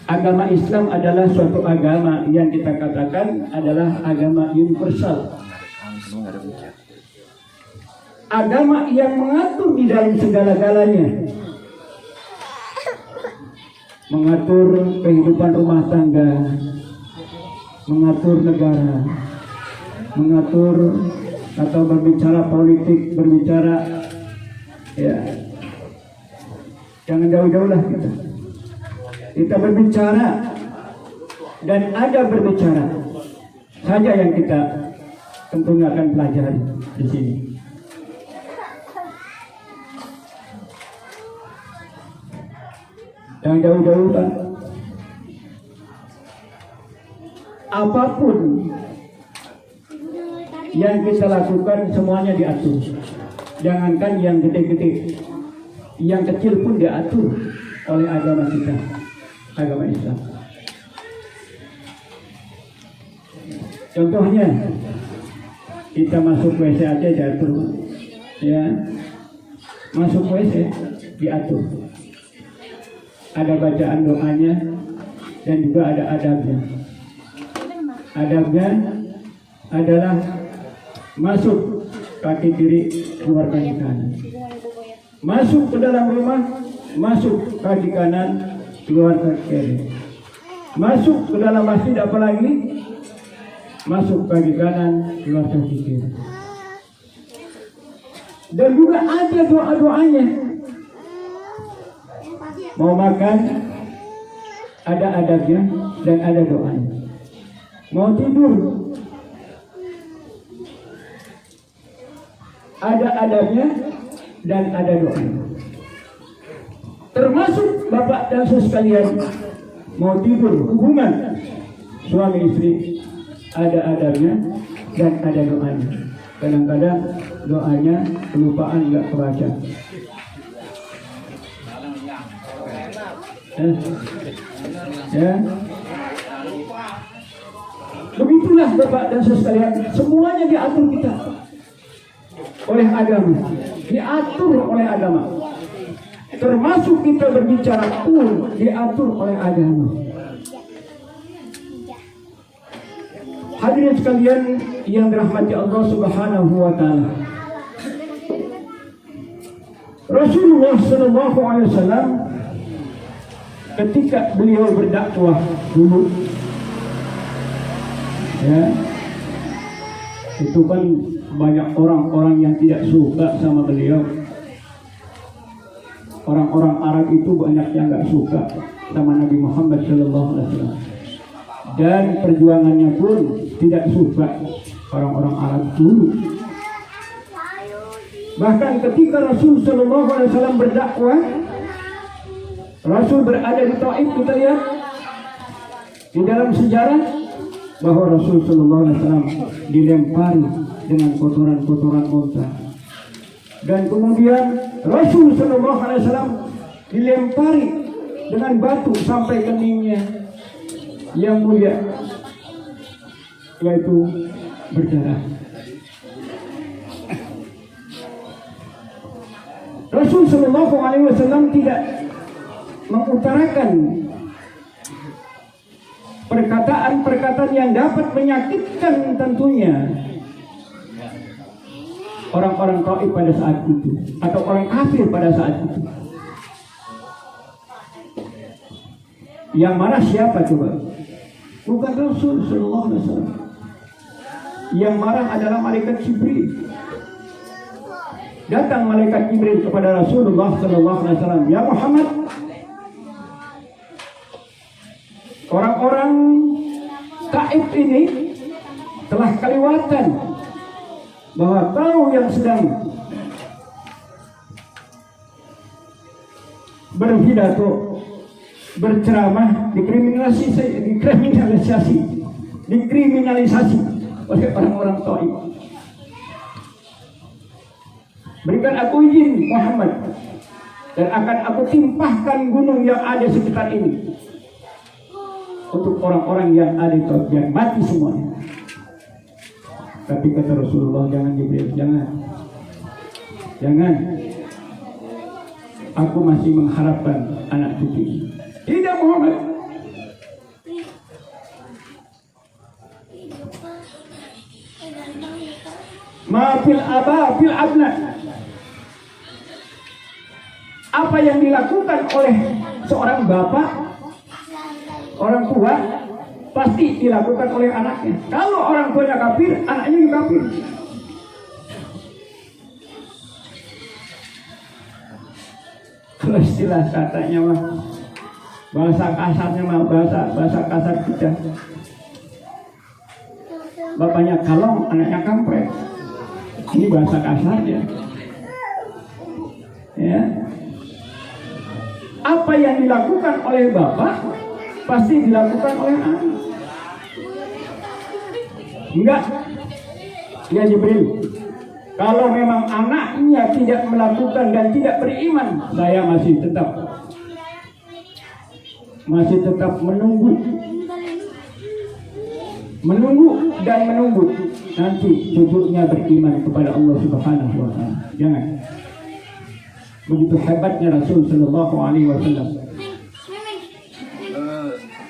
Agama Islam adalah suatu agama yang kita katakan adalah agama universal. Agama yang mengatur di dalam segala-galanya. Mengatur kehidupan rumah tangga, mengatur negara, mengatur atau berbicara politik, berbicara ya. Jangan jauh-jauh lah kita. Kita berbicara dan ada berbicara saja yang kita tentunya akan pelajari di sini. Yang jauh-jauh kan, apapun yang kita lakukan semuanya diatur. Jangankan yang gede-gede, yang kecil pun diatur oleh agama kita, agama Islam. Contohnya, kita masuk WC aja diatur, ya, masuk WC diatur. Ada bacaan doanya dan juga ada adabnya. Adabnya adalah masuk kaki kiri, keluar kaki kanan. Masuk ke dalam rumah, masuk kaki kanan, keluar kaki kiri. Masuk ke dalam masjid apalagi, masuk kaki kanan, keluar kaki kiri. Dan juga ada doa-doanya. Mau makan, ada adabnya dan ada doanya. Mau tidur, ada adabnya dan ada doanya. Termasuk bapak dan saudara sekalian, mau tidur, hubungan suami istri, ada adabnya dan ada doanya. Kadang-kadang doanya kelupaan, nggak kebaca. Ya, begitulah bapak dan saudara sekalian, semuanya diatur kita oleh agama, diatur oleh agama. Termasuk kita berbicara pun diatur oleh agama. Hadirin sekalian yang dirahmati Allah Subhanahu wa taala. Rasulullah sallallahu alaihi wasallam ketika beliau berdakwah dulu, ya, itu kan banyak orang-orang yang tidak suka sama beliau. Orang-orang Arab itu banyak yang nggak suka sama Nabi Muhammad SAW. Dan perjuangannya pun tidak suka orang-orang Arab dulu. Bahkan ketika Rasul SAW berdakwah, Rasul berada di Taif, kita lihat di dalam sejarah bahwa Rasul SAW dilempari dengan kotoran-kotoran unta. Dan kemudian Rasul SAW dilempari dengan batu sampai keningnya yang mulia, yaitu berdarah. Rasul SAW tidak mengutarakan perkataan-perkataan yang dapat menyakitkan tentunya orang-orang Taif pada saat itu, atau orang kafir pada saat itu. Yang marah siapa coba? Bukan Rasul sallallahu alaihi wasallam. Yang marah adalah malaikat Jibril. Datang malaikat Jibril kepada Rasulullah sallallahu alaihi wasallam, "Ya Muhammad, orang-orang Taif ini telah kelewatan bahwa kau yang sedang berpidato, berceramah dikriminalisasi oleh orang-orang Taif. Berikan aku izin Muhammad, dan akan aku timpahkan gunung yang ada sekitar ini untuk orang-orang yang ada di Taif, biar mati semuanya." Tapi kata Rasulullah, "Jangan Jibril, jangan. Aku masih mengharapkan anak cucu." "Tidak Muhammad, fil aba fil abna. Apa yang dilakukan oleh seorang bapak, orang tua, pasti dilakukan oleh anaknya. Kalau orang tuanya kafir, anaknya juga kafir. Kalau istilah katanya mah, bahasa kasarnya mah bahasa kasar kita. Bapaknya kalong, anaknya kampret. Ini bahasa kasarnya. Ya. Apa yang dilakukan oleh bapak pasti dilakukan oleh anak. Enggak. Ya Jibril, kalau memang anaknya tidak melakukan dan tidak beriman, saya masih tetap menunggu dan menunggu nanti cucunya beriman kepada Allah Subhanahu wa taala. Jangan. Begitu hebatnya Rasul sallallahu alaihi wasallam.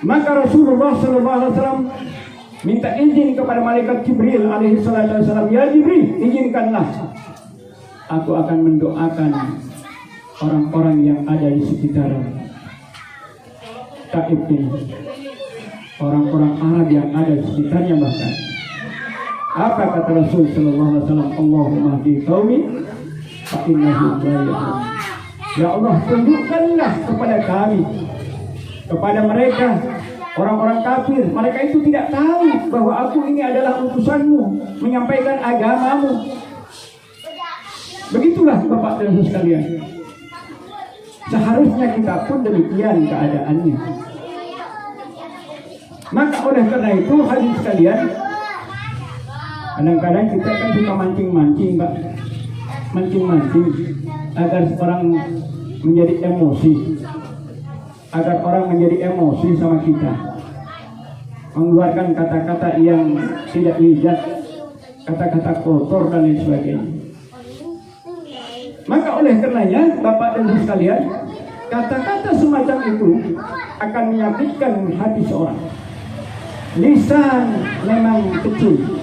Maka Rasulullah sallallahu alaihi wasallam minta izin kepada malaikat Jibril alaihi salatu wasallam, ya Jibril, izinkanlah aku akan mendoakan orang-orang yang ada di sekitar Taif ini, orang-orang Arab yang ada di sekitarnya. Bahkan apa kata Rasul sallallahu alaihi wasallam, Allahumma hdi qaumi fa innahum la ya'lamun. Ya Allah, tunjukkanlah kepada kami, kepada mereka orang-orang kafir, mereka itu tidak tahu bahwa aku ini adalah utusanmu menyampaikan agamamu. Begitulah Bapak dan Ibu sekalian. Seharusnya kita pun demikian keadaannya. Maka oleh karena itu hadirin sekalian, kadang-kadang kita kan suka mancing-mancing, Pak. Mancing-mancing agar orang menjadi emosi, agar orang menjadi emosi sama kita, mengeluarkan kata-kata yang tidak bijak, kata-kata kotor dan lain sebagainya. Maka oleh karenanya Bapak dan Ibu sekalian, kata-kata semacam itu akan menyakitkan hati seorang. Lisan memang kecil,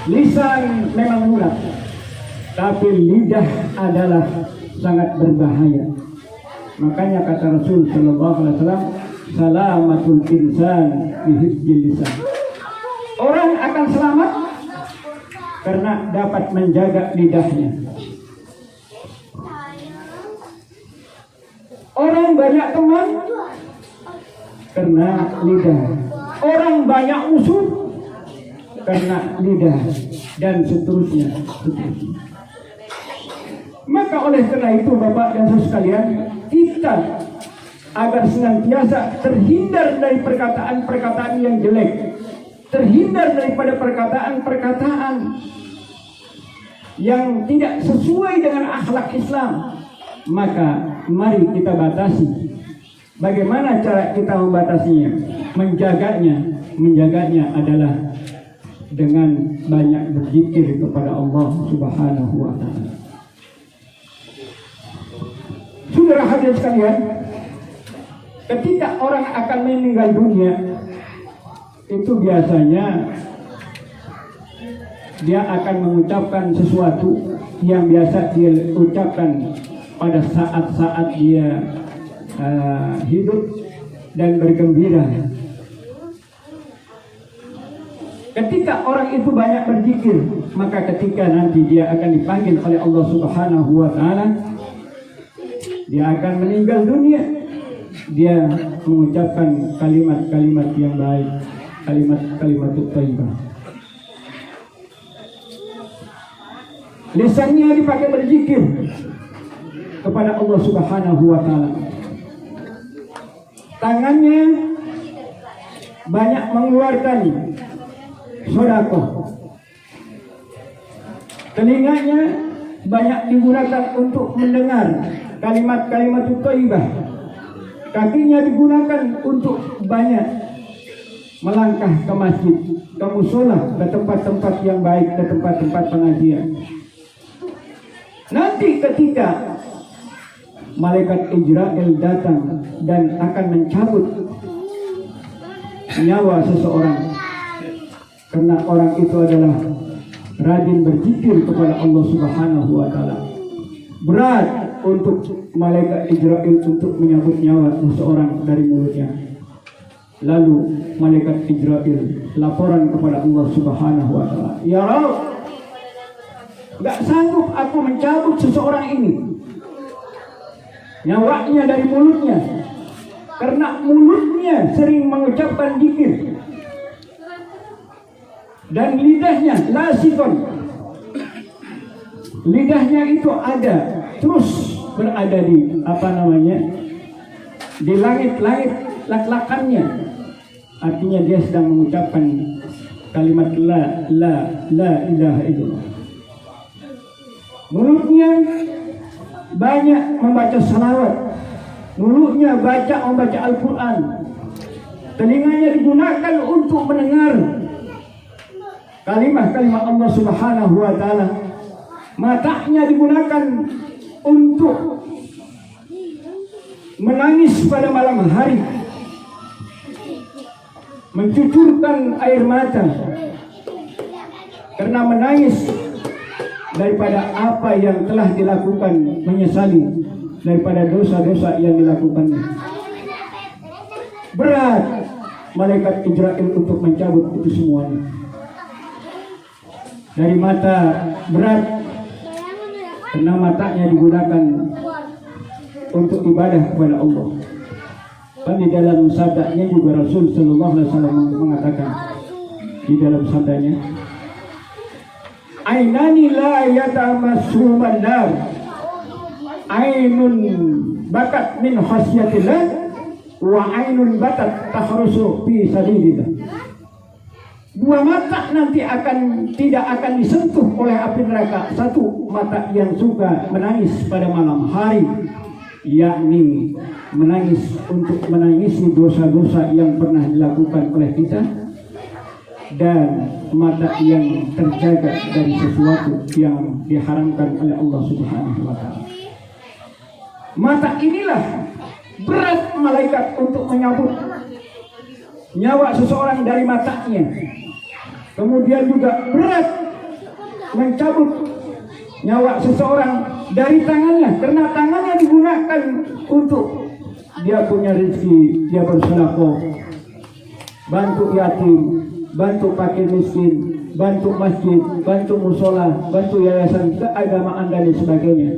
lisan memang murah, tapi lidah adalah sangat berbahaya. Makanya kata Rasul sallallahu alaihi wasallam, salamatul insan bihifdzil lisan. Orang akan selamat karena dapat menjaga lidahnya. Orang banyak teman karena lidah. Orang banyak musuh karena lidah, dan seterusnya. Maka oleh karena itu Bapak dan Saudara sekalian, kita agar senantiasa terhindar dari perkataan-perkataan yang jelek, terhindar daripada perkataan-perkataan yang tidak sesuai dengan akhlak Islam, maka mari kita batasi. Bagaimana cara kita membatasinya? Menjaganya adalah dengan banyak berzikir kepada Allah Subhanahu wa taala. Saudara hadirin sekalian, ketika orang akan meninggal dunia, itu biasanya dia akan mengucapkan sesuatu yang biasa dia ucapkan pada saat-saat dia hidup dan bergembira. Ketika orang itu banyak berzikir, maka ketika nanti dia akan dipanggil oleh Allah Subhanahu wa taala, dia akan meninggal dunia, dia mengucapkan kalimat-kalimat yang baik, kalimat-kalimat thayyibah. Lisannya dipakai berzikir kepada Allah Subhanahu wa taala. Tangannya banyak mengeluarkan sedekah. Telinganya banyak digunakan untuk mendengar kalimat-kalimat thayyibah. Kakinya digunakan untuk banyak melangkah ke masjid, ke mushola, ke tempat-tempat yang baik, ke tempat-tempat pengajian. Nanti ketika malaikat Israel datang dan akan mencabut nyawa seseorang, karena orang itu adalah rajin berzikir kepada Allah Subhanahu wa taala. Berat untuk malaikat Israil untuk menyambut nyawa seseorang dari mulutnya. Lalu malaikat Israil laporan kepada Allah Subhanahu wa taala, "Ya Rabb, gak sanggup aku mencabut seseorang ini nyawanya dari mulutnya, karena mulutnya sering mengucapkan zikir dan lidahnya lasikon, lidahnya itu ada terus berada di di langit-langit lak-lakannya, artinya dia sedang mengucapkan kalimat la ilaha illallah. Mulutnya banyak membaca salawat, mulutnya membaca Al-Quran, telinganya digunakan untuk mendengar kalimat-kalimat Allah Subhanahu wa taala, matanya digunakan untuk menangis pada malam hari, mencucurkan air mata karena menangis daripada apa yang telah dilakukan, menyesali daripada dosa-dosa yang dilakukannya. Berat malaikat Israil untuk mencabut itu semuanya. Dari mata berat karena matanya digunakan untuk ibadah kepada Allah. Dan di dalam sabdanya juga Rasul Sallallahu Alaihi Wasallam mengatakan di dalam sabdanya, "Ainani la yatamassuman nar, ainun bakat min khasyatillah, wa ainun batat tahrusu fi sabilillah." Dua mata nanti tidak akan disentuh oleh api neraka. Satu mata yang suka menangis pada malam hari, yakni menangis untuk menangisi dosa-dosa yang pernah dilakukan oleh kita, dan mata yang terjaga dari sesuatu yang diharamkan oleh Allah Subhanahu wa taala. Mata inilah berat malaikat untuk menyambut nyawa seseorang dari matanya. Kemudian juga berat mencabut nyawa seseorang dari tangannya, karena tangannya digunakan untuk dia punya rezeki, dia bersedekah, bantu yatim, bantu fakir miskin, bantu masjid, bantu musola, bantu yayasan keagamaan dan sebagainya.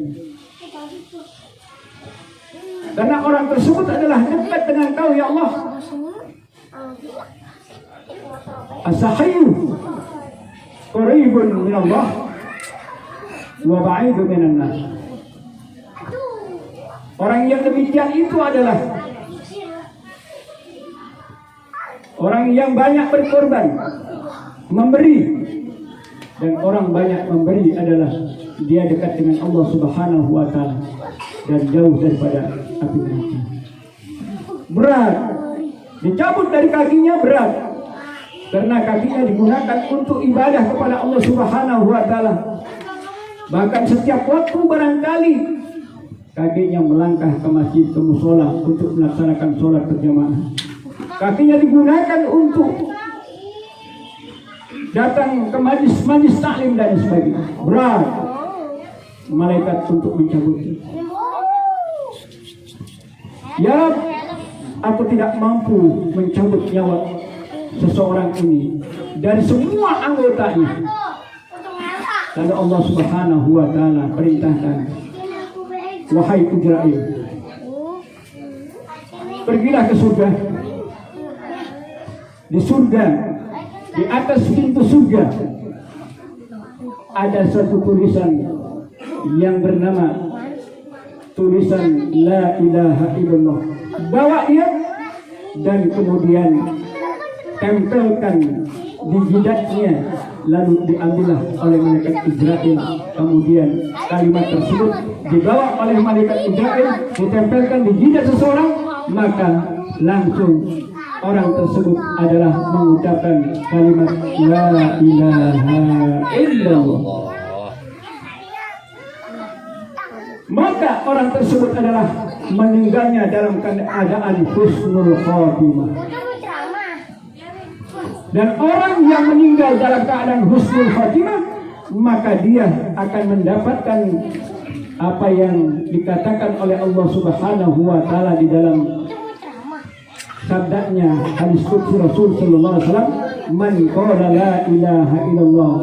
Karena orang tersebut adalah dekat dengan Kau, ya Allah. As-sahiyyu qaribun min Allah wa ba'idun minan nas. Orang yang demikian itu adalah orang yang banyak berkorban, memberi, dan orang banyak memberi adalah dia dekat dengan Allah Subhanahu wa taala dan jauh daripada api neraka. Berat dicabut dari kakinya, berat karena kakinya digunakan untuk ibadah kepada Allah Subhanahu wa taala. Bahkan setiap waktu barangkali kakinya melangkah ke masjid, ke musola untuk melaksanakan sholat berjamaah. Kakinya digunakan untuk datang ke majlis taklim dan sebagainya. Berat malaikat untuk mencabutnya. Ya, aku tidak mampu mencabut nyawa seseorang ini dari semua anggotanya. Lalu Allah Subhanahu wa taala perintahkan, "Wahai Israil, pergilah ke surga. Di surga, di atas pintu surga ada satu tulisan yang bernama tulisan La ilaha illallah. Bawa dia dan kemudian tempelkan di jidatnya, lalu diambillah oleh malaikat Israil. Kemudian kalimat tersebut dibawa oleh malaikat Israil, ditempelkan di jidat seseorang, maka langsung orang tersebut adalah mengucapkan kalimat La ilaha illallah. Maka orang tersebut adalah meninggalnya dalam keadaan husnul khatimah. Dan orang yang meninggal dalam keadaan husnul khatimah maka dia akan mendapatkan apa yang dikatakan oleh Allah Subhanahu wa taala di dalam sabdanya hadis qudsi Rasul sallallahu alaihi wasallam, man qala la ilaha illallah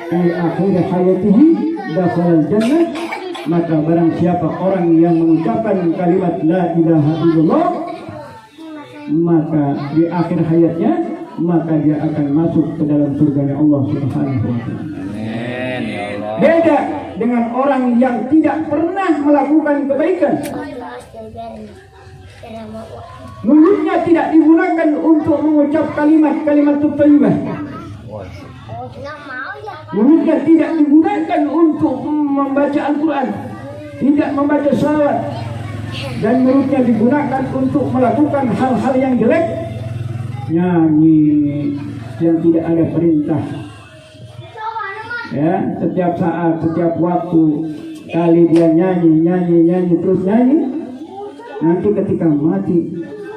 fi akhir hayatihi dakhala jannah, maka barang siapa orang yang mengucapkan kalimat la ilaha illallah maka di akhir hayatnya maka dia akan masuk ke dalam surga Allah Subhanahu wa taala. Amin ya Allah. Beda dengan orang yang tidak pernah melakukan kebaikan. Mulutnya tidak digunakan untuk mengucap kalimat-kalimat thayyibah. Mulutnya tidak digunakan untuk membaca Al-Quran, tidak membaca salawat, dan mulutnya digunakan untuk melakukan hal-hal yang jelek, nyanyi yang tidak ada perintah. Ya, setiap saat, setiap waktu kali dia nyanyi terus nyanyi. Nanti ketika mati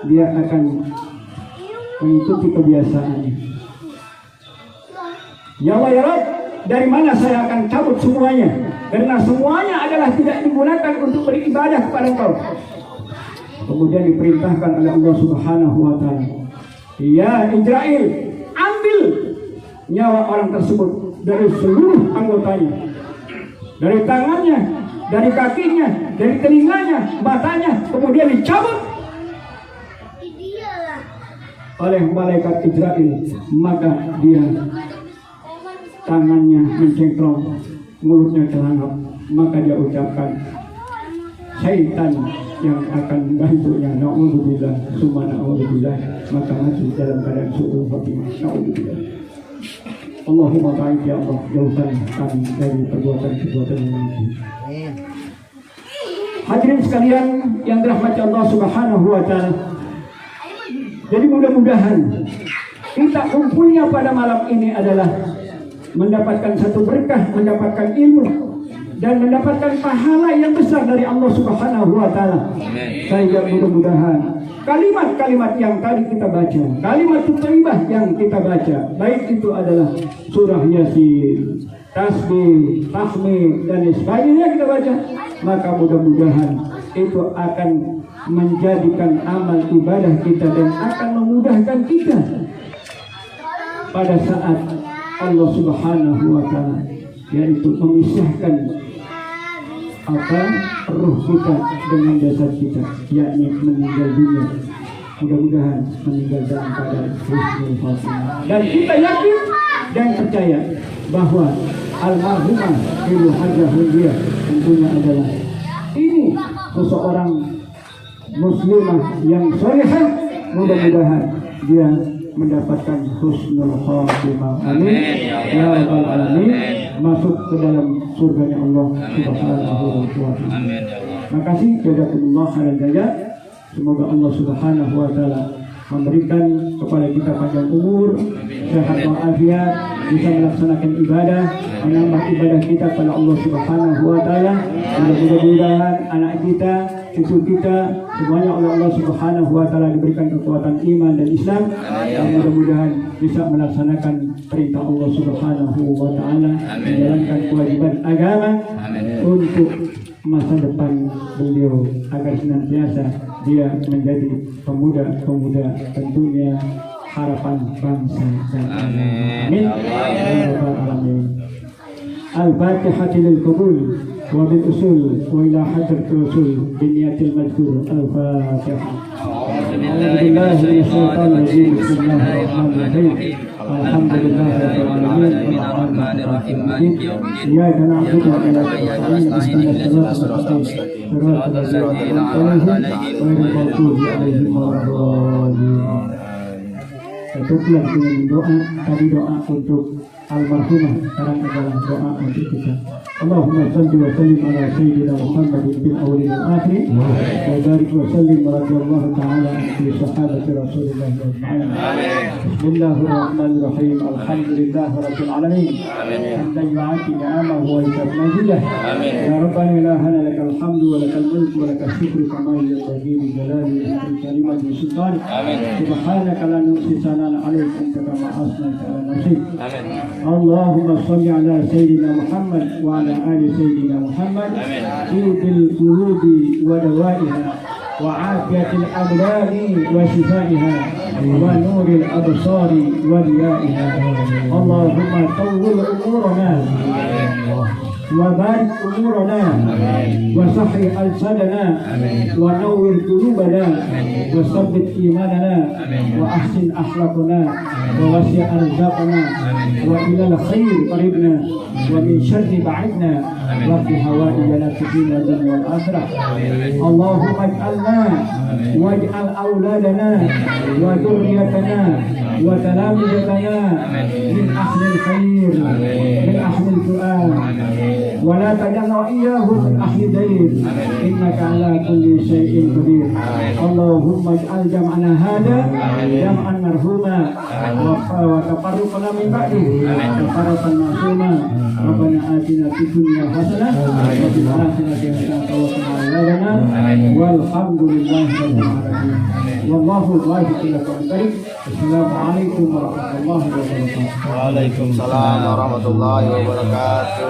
dia akan mengikuti kebiasaannya. Ya Allah ya Rabb, dari mana saya akan cabut semuanya? Karena semuanya adalah tidak digunakan untuk beribadah kepada Engkau. Kemudian diperintahkan oleh Allah Subhanahu wa taala, ya Israel, ambil nyawa orang tersebut dari seluruh anggotanya, dari tangannya, dari kakinya, dari telinganya, matanya, kemudian dicabut oleh malaikat Israel. Maka dia tangannya mencengkram, mulutnya celangap, maka dia ucapkan, syaitan yang akan membantunya, na'udzubillah, summa na'udzubillah, maka mati dalam keadaan su'ul khatimah, na'udzubillah. Allahumma ba'id ya Allah, jauhkan kami dari perbuatan-perbuatan yang ini. Hadirin sekalian yang dirahmati Allah Subhanahu wa taala. Jadi mudah-mudahan kita kumpulnya pada malam ini adalah mendapatkan satu berkah, mendapatkan ilmu, dan mendapatkan pahala yang besar dari Allah Subhanahu wa taala. Saya mudah-mudahan kalimat-kalimat yang tadi kita baca, kalimat thayyibah yang kita baca, baik itu adalah surah Yasin, tasbih, tahmid, dan sebagainya kita baca, maka mudah-mudahan itu akan menjadikan amal ibadah kita dan akan memudahkan kita pada saat Allah Subhanahu wa taala, yaitu memisahkan ruh kita dengan jasad kita, yakni meninggal dunia. Mudah-mudahan meninggal dalam keadaan husnul khatimah. Dan kita yakin dan percaya bahwa almarhumah Ibu Hajah Hundiah tentunya adalah ini seseorang muslimah yang salihah. Mudah-mudahan dia mendapatkan husnul khatimah. Amin ya rabbal alamin. Masuk ke dalam surganya Allah Subhanahu wa taala. Amin ya Allah. Makasih jazakumullah khairan jazaa. Semoga Allah Subhanahu wa taala memberikan kepada kita panjang umur, sehat walafiat, bisa melaksanakan ibadah, menambah ibadah kita kepada Allah Subhanahu wa taala. Mudah-mudahan anak kita, cucu kita, semuanya oleh Allah Subhanahu wa taala diberikan kekuatan iman dan Islam, dan mudah-mudahan bisa melaksanakan perintah Allah Subhanahu wa taala, menjalankan kewajiban agama untuk masa depan beliau, agar senantiasa dia menjadi pemuda-pemuda tentunya harapan bangsa dan amin. Amin. Al-Fatihah lil qabul wa bil usul wa ila hadrat rasul bi niyatil madhkur. Al-Fatihah. Alhamdulillah bismillahirrahmanirrahim. Alhamdulillahirabbil alamin arrahmanir rahim maliki yaumiddin. Iyyaka na'budu wa iyyaka nasta'in. Ihdinas siratal mustaqim. Shiratal ladzina an'amta 'alaihim ghairil maghdubi 'alaihim waladdallin. Tutuplah dengan doa. Tadi doa untuk almarhumah, sekarang adalah doa untuk kita. اللهم صل وسلم على سيدنا محمد في الأولين والآخرين وبارك وسلم رضي الله تعالى عن صحابة رسول الله أجمعين. بسم الله الرحمن الرحيم. الحمد لله رب العالمين حمدا يعافي نعمه ويكفي مزيده. يا ربنا إلهنا لك الحمد ولك الملك ولك الشكر كما ينبغي بجلال كلمة سلطانك. سبحانك لا نحصي ثناء عليك أنت كما أثنيت على نفسك. اللهم صل على سيدنا محمد وعلى آل سيدنا محمد طيب القلوب ودوائها وعافية الأبدان وشفائها ونور الأبصار وضيائها. اللهم طول أمورنا وبارك أمورنا وصحي ألسننا ونور قلوبنا وثبت إيماننا وأحسن أخلاقنا ووسع أرزاقنا وإلى الخير قربنا ومن شر بعدنا وفي هوائنا في الدنيا والآخرة. اللهم اجعلنا واجعل أولادنا وذريتنا وتلامذتنا من أهل الخير من أهل القرآن ولا تجعلنا وإياهم من أهل الدين إنك على كل شيء قدير. اللهم اجعل جمعنا هذا جمعا مرحوما وتفرقنا من بعده تفرقا معصوما. ربنا آتنا في الدنيا حسنة وفي الآخرة حسنة وقنا عذاب النار والحمد لله رب العالمين. والله الواحد لكم الكريم. السلام عليكم ورحمة الله وبركاته. Waalaikumsalam warahmatullahi wabarakatuh.